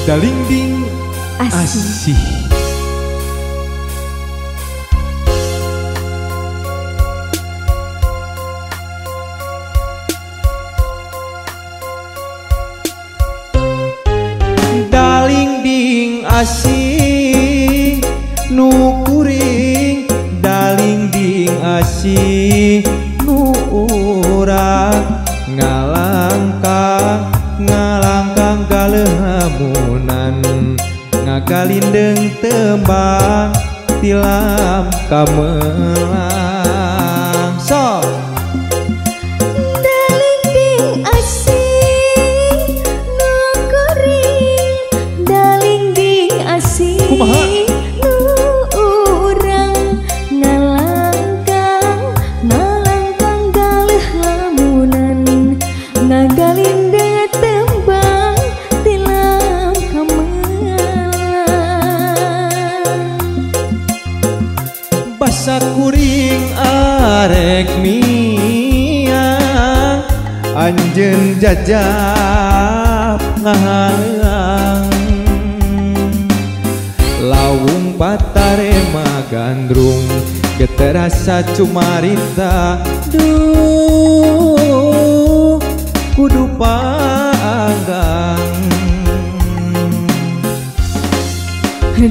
Dalingding asih. Dalingding asih nu kuring, dalingding asih nu urang ngalangkang galeuhamunan ngagalindeng tembang tilam kamelang sok dalingding asih nu kuring, dalingding asih kumaha nu urang ngalangkang galeuhamunan ngagalindeng tembang tilam kamelang basa kuring arek miang anjeun jajab ngahalang lawung patarema gandrung geterasa cumarita duh kudu panggang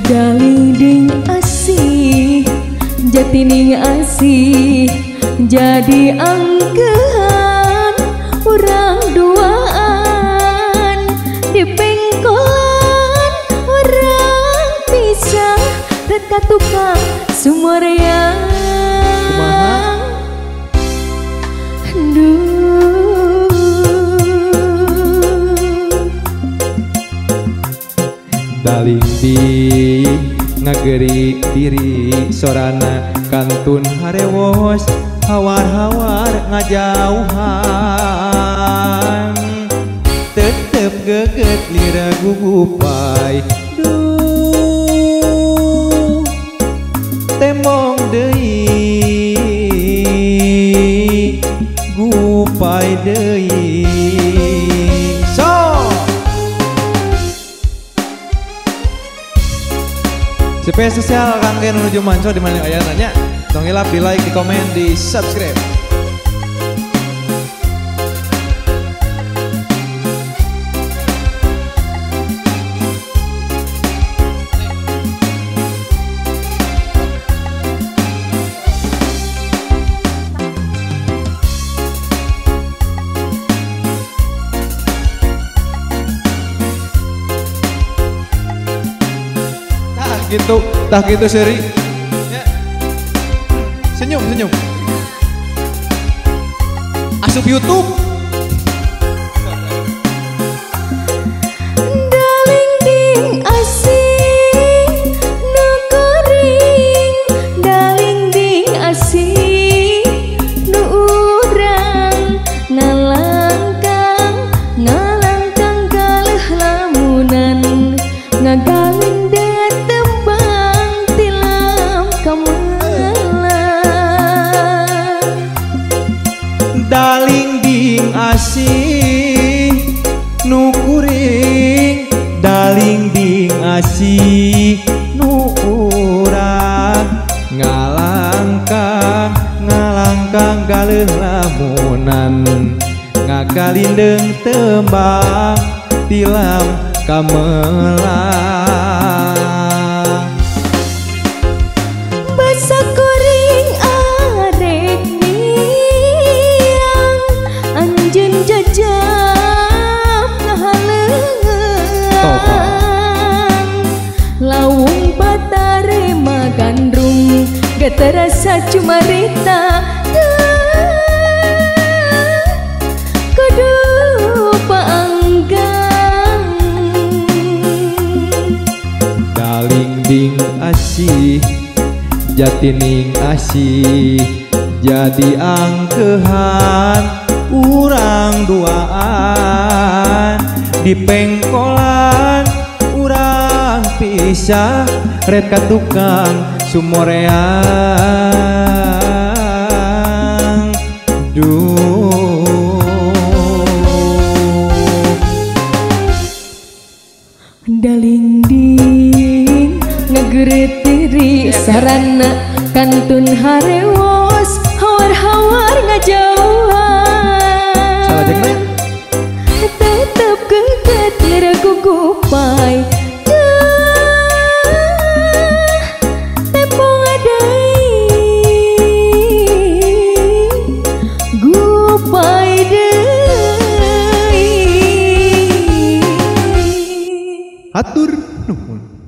dalingding asih jatining asih jadi angkehan urang duaan di pengkolan urang pisah reka tukang sumoreang kumaha dalingding ngageri diri sorana kantun harewos hawar-hawar ngajauhan tetep geget lira gugupai duh temong deui gupai deui spesial kangge nuju manco di mana aya nanya tong hilap di like di komen di subscribe gitu, tak gitu seri. Ya. Senyum. Asup YouTube. dalingding asih nu kuring, dalingding asih nu urang ngalangkang galeuhlamunan ngagalindeng dalingding asih nu kuring, dalingding asih nu urang ngalangkang galeuhlamunan ngagalindeng tembang tilam kamelang basa kuring arek miang anjeun jajab ngahalang lawung patarema gandrung geterasa cumarita kudu paanggang dalingding asih jatining asih jadi angkehan urang duaan di pengkolan urang pisah reka tukang sumoreang duh Atur nuhun.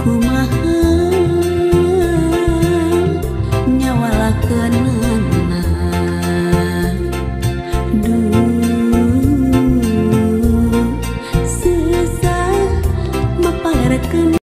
Kumaha nyawalakeun